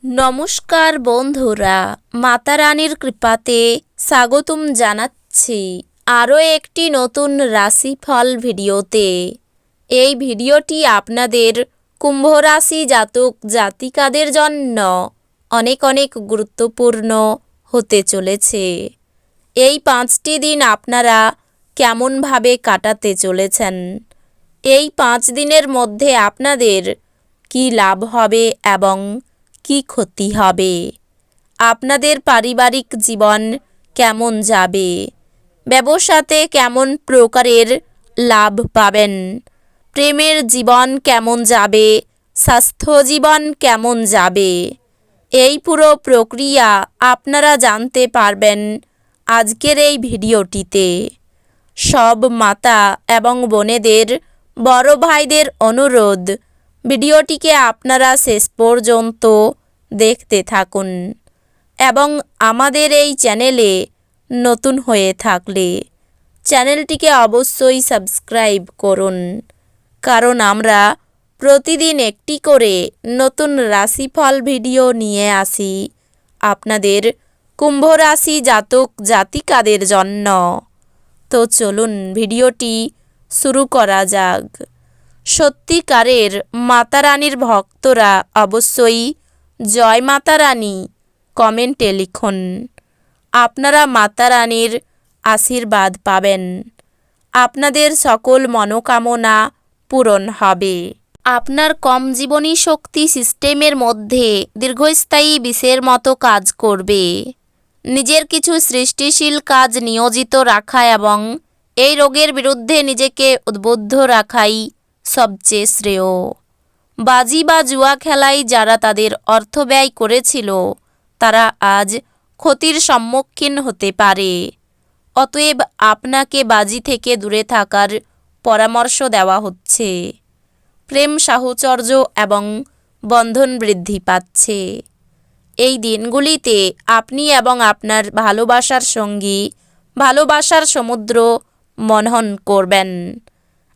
নমস্কার বন্ধুরা, মাতা রানীর কৃপাতে স্বাগতম জানাচ্ছি আরও একটি নতুন রাশিফল ভিডিওতে। এই ভিডিওটি আপনাদের কুম্ভ রাশি জাতক জাতিকাদের জন্য অনেক অনেক গুরুত্বপূর্ণ হতে চলেছে। এই 5টি দিন আপনারা কেমনভাবে কাটাতে চলেছেন, এই 5 দিনের মধ্যে আপনাদের কি লাভ হবে এবং কি ক্ষতি হবে, আপনাদের পারিবারিক জীবন কেমন যাবে, ব্যবসাতে কেমন প্রকারের লাভ পাবেন, প্রেমের জীবন কেমন যাবে, স্বাস্থ্য জীবন কেমন যাবে, এই পুরো প্রক্রিয়া আপনারা জানতে পারবেন আজকের এই ভিডিওটিতে। সব মাতা এবং বোনেদের, বড় ভাইদের অনুরোধ, ভিডিওটিকে আপনারা শেষ পর্যন্ত দেখতে থাকুন এবং আমাদের এই চ্যানেলে নতুন হয়ে থাকলে চ্যানেলটিকে অবশ্যই সাবস্ক্রাইব করুন, কারণ আমরা প্রতিদিন একটি করে নতুন রাশিফল ভিডিও নিয়ে আসি আপনাদের কুম্ভ রাশি জাতক জাতিকাদের জন্য। তো চলুন ভিডিওটি শুরু করা যাক। সত্যিকারের মাতা রানীর ভক্তরা অবশ্যই জয় মাতা রানী কমেন্টে লিখুন। আপনারা মাতা রানীর আশীর্বাদ পাবেন, আপনাদের সকল মনোকামনা পূরণ হবে। আপনার কম জীবনী শক্তি সিস্টেমের মধ্যে দীর্ঘস্থায়ী বিষের মতো কাজ করবে। নিজের কিছু সৃষ্টিশীল কাজ নিয়োজিত রাখা এবং এই রোগের বিরুদ্ধে নিজেকে উদ্বুদ্ধ রাখাই সবচেয়ে শ্রেয়। বাজি বা জুয়া খেলায় যারা তাদের অর্থ ব্যয় করেছিল তারা আজ ক্ষতির সম্মুখীন হতে পারে। অতএব আপনাকে বাজি থেকে দূরে থাকার পরামর্শ দেওয়া হচ্ছে। প্রেম সাহচর্য এবং বন্ধন বৃদ্ধি পাচ্ছে। এই দিনগুলিতে আপনি এবং আপনার ভালোবাসার সঙ্গী ভালোবাসার সমুদ্র মনন করবেন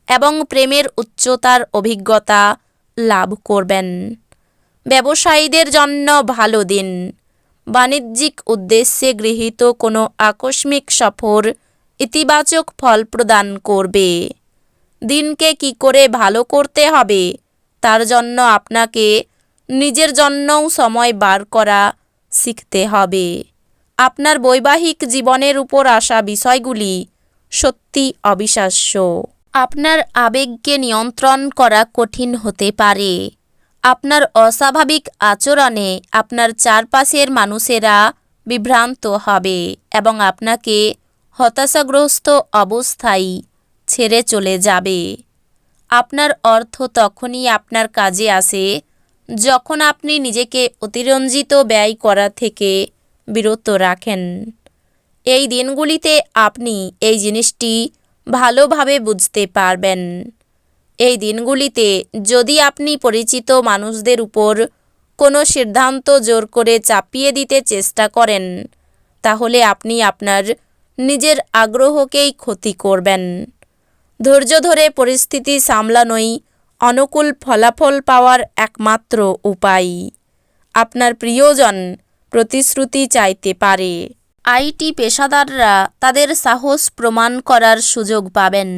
এবং প্রেমের উচ্চতার অভিজ্ঞতা লাভ করবেন। ব্যবসায়ীদের জন্য ভালো দিন। বাণিজ্যিক উদ্দেশ্যে গৃহীত কোনো আকস্মিক সফর ইতিবাচক ফল প্রদান করবে। দিনকে কি করে ভালো করতে হবে তার জন্য আপনাকে নিজের জন্যও সময় বার করা শিখতে হবে। আপনার বৈবাহিক জীবনের উপর আসা বিষয়গুলি সত্যি অবিশ্বাস্য। আপনার আবেগকে নিয়ন্ত্রণ করা কঠিন হতে পারে। আপনার অস্বাভাবিক আচরণে আপনার চারপাশের মানুষেরা বিভ্রান্ত হবে এবং আপনাকে হতাশাগ্রস্ত অবস্থায় ছেড়ে চলে যাবে। আপনার অর্থ তখনই আপনার কাজে আসে যখন আপনি নিজেকে অতিরঞ্জিত ব্যয় করা থেকে বিরত রাখেন। এই দিনগুলিতে আপনি এই জিনিসটি ভালোভাবে বুঝতে পারবেন। এই দিনগুলিতে যদি আপনি পরিচিত মানুষদের উপর কোনো সিদ্ধান্ত জোর করে চাপিয়ে দিতে চেষ্টা করেন তাহলে আপনি আপনার নিজের আগ্রহকেই ক্ষতি করবেন। ধৈর্য ধরে পরিস্থিতি সামলানোই অনুকূল ফলাফল পাওয়ার একমাত্র উপায়। আপনার প্রিয়জন প্রতিশ্রুতি চাইতে পারে। আইটি পেশাদাররা তাদের সাহস প্রমাণ করার সুযোগ পাবেন।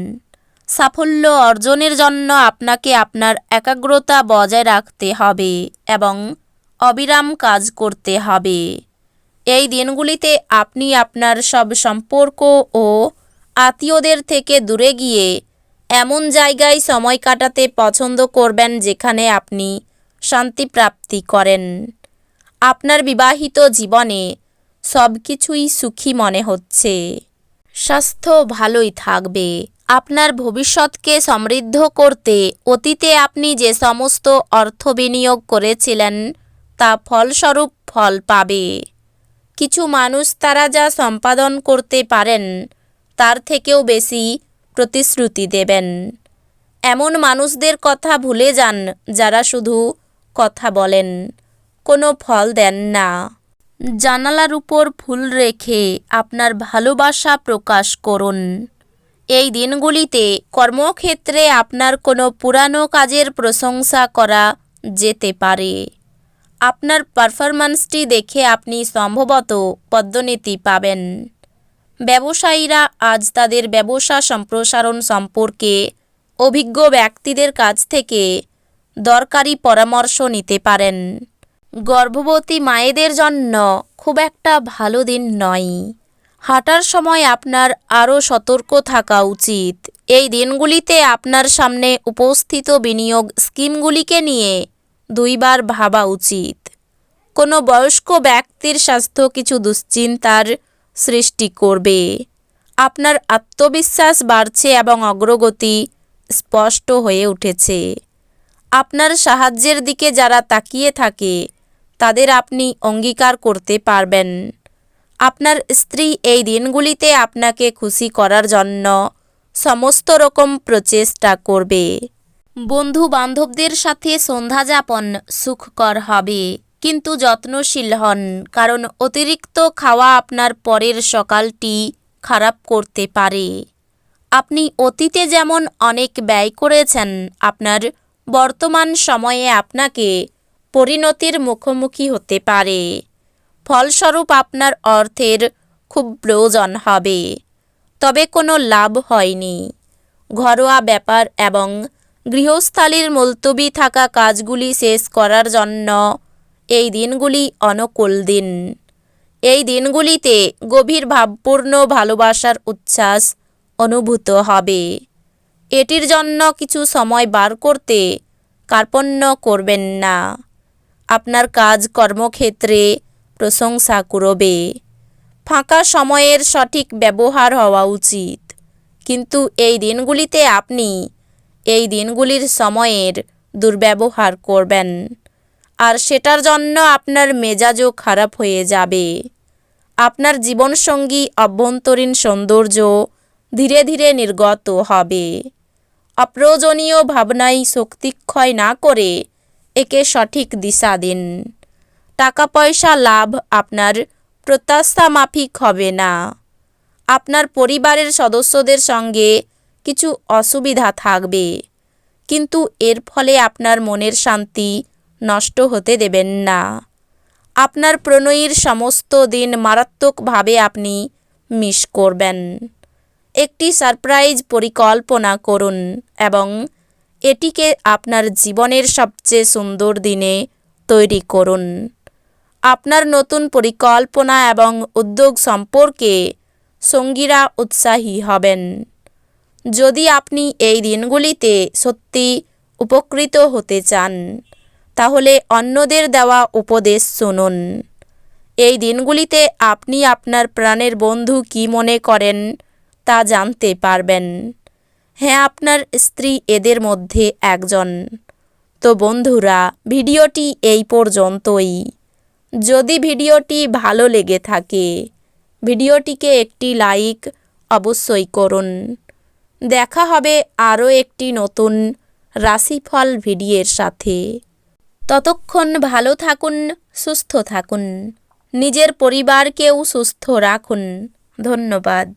সাফল্য অর্জনের জন্য আপনাকে আপনার একাগ্রতা বজায় রাখতে হবে এবং অবিরাম কাজ করতে হবে। এই দিনগুলিতে আপনি আপনার সব সম্পর্ক ও আত্মীয়দের থেকে দূরে গিয়ে এমন জায়গায় সময় কাটাতে পছন্দ করবেন যেখানে আপনি শান্তি প্রাপ্তি করেন। আপনার বিবাহিত জীবনে সব কিছুই সুখী মনে হচ্ছে। স্বাস্থ্য ভালোই থাকবে। আপনার ভবিষ্যৎকে সমৃদ্ধ করতে অতীতে আপনি যে সমস্ত অর্থ বিনিয়োগ করেছিলেন তা ফলস্বরূপ ফল পাবে। কিছু মানুষ তারা যা সম্পাদন করতে পারেন তার থেকেও বেশি প্রতিশ্রুতি দেবেন। এমন মানুষদের কথা ভুলে যান যারা শুধু কথা বলেন, কোনো ফল দেন না। জানালার উপর ফুল রেখে আপনার ভালোবাসা প্রকাশ করুন। এই দিনগুলিতে কর্মক্ষেত্রে আপনার কোনো পুরানো কাজের প্রশংসা করা যেতে পারে। আপনার পারফরম্যান্সটি দেখে আপনি সম্ভবত পদোন্নতি পাবেন। ব্যবসায়ীরা আজ তাদের ব্যবসা সম্প্রসারণ সম্পর্কে অভিজ্ঞ ব্যক্তিদের কাছ থেকে দরকারি পরামর্শ নিতে পারেন। গর্ভবতী মায়েদের জন্য খুব একটা ভালো দিন নয়। হাঁটার সময় আপনার আরও সতর্ক থাকা উচিত। এই দিনগুলিতে আপনার সামনে উপস্থিত বিনিয়োগ স্কিমগুলিকে নিয়ে দুইবার ভাবা উচিত। কোনো বয়স্ক ব্যক্তির স্বাস্থ্য কিছু দুশ্চিন্তার সৃষ্টি করবে। আপনার আত্মবিশ্বাস বাড়ছে এবং অগ্রগতি স্পষ্ট হয়ে উঠেছে। আপনার সাহায্যের দিকে যারা তাকিয়ে থাকে তাদের আপনি অঙ্গীকার করতে পারবেন। আপনার স্ত্রী এই দিনগুলিতে আপনাকে খুশি করার জন্য সমস্ত রকম প্রচেষ্টা করবে। বন্ধু বান্ধবদের সাথে সন্ধ্যাযাপন সুখকর হবে, কিন্তু যত্নশীল হন, কারণ অতিরিক্ত খাওয়া আপনার পরের সকালটি খারাপ করতে পারে। আপনি অতীতে যেমন অনেক ব্যয় করেছেন, আপনার বর্তমান সময়ে আপনাকে পরিণতির মুখোমুখি হতে পারে। ফলস্বরূপ আপনার অর্থের খুব প্রয়োজন হবে, তবে কোনো লাভ হয়নি। ঘরোয়া ব্যাপার এবং গৃহস্থালির মুলতবি থাকা কাজগুলি শেষ করার জন্য এই দিনগুলি অনুকূল দিন। এই দিনগুলিতে গভীর ভাবপূর্ণ ভালোবাসার উচ্ছ্বাস অনুভূত হবে। এটির জন্য কিছু সময় বার করতে কার্পণ্য করবেন না। আপনার কাজ কর্মক্ষেত্রে প্রশংসা করবে। ফাঁকা সময়ের সঠিক ব্যবহার হওয়া উচিত, কিন্তু এই দিনগুলিতে আপনি এই দিনগুলির সময়ের দুর্ব্যবহার করবেন, আর সেটার জন্য আপনার মেজাজও খারাপ হয়ে যাবে। আপনার জীবনসঙ্গী অভ্যন্তরীণ সৌন্দর্য ধীরে ধীরে নির্গত হবে। অপ্রয়োজনীয় ভাবনায় শক্তিক্ষয় না করে একে সঠিক দিশা দিন। টাকা পয়সা লাভ আপনার প্রত্যাশা মাফিক হবে না। আপনার পরিবারের সদস্যদের সঙ্গে কিছু অসুবিধা থাকবে, কিন্তু এর ফলে আপনার মনের শান্তি নষ্ট হতে দেবেন না। আপনার প্রণয়ীর সমস্ত দিন মারাত্মকভাবে আপনি মিস করবেন। একটি সারপ্রাইজ পরিকল্পনা করুন এবং এটিকে আপনার জীবনের সবচেয়ে সুন্দর দিনে তৈরি করুন। আপনার নতুন পরিকল্পনা এবং উদ্যোগ সম্পর্কে সঙ্গীরা উৎসাহী হবেন। যদি আপনি এই দিনগুলিতে সত্যি উপকৃত হতে চান, তাহলে অন্যদের দেওয়া উপদেশ শুনুন। এই দিনগুলিতে আপনি আপনার প্রাণের বন্ধু কী মনে করেন তা জানতে পারবেন। হ্যাঁ, আপনার স্ত্রী এদের মধ্যে একজন। তো বন্ধুরা, ভিডিওটি এই পর্যন্তই। যদি ভিডিওটি ভালো লেগে থাকে, ভিডিওটিকে একটি লাইক অবশ্যই করুন। দেখা হবে আরও একটি নতুন রাশিফল ভিডিওর সাথে। ততক্ষণ ভালো থাকুন, সুস্থ থাকুন, নিজের পরিবারকেও সুস্থ রাখুন। ধন্যবাদ।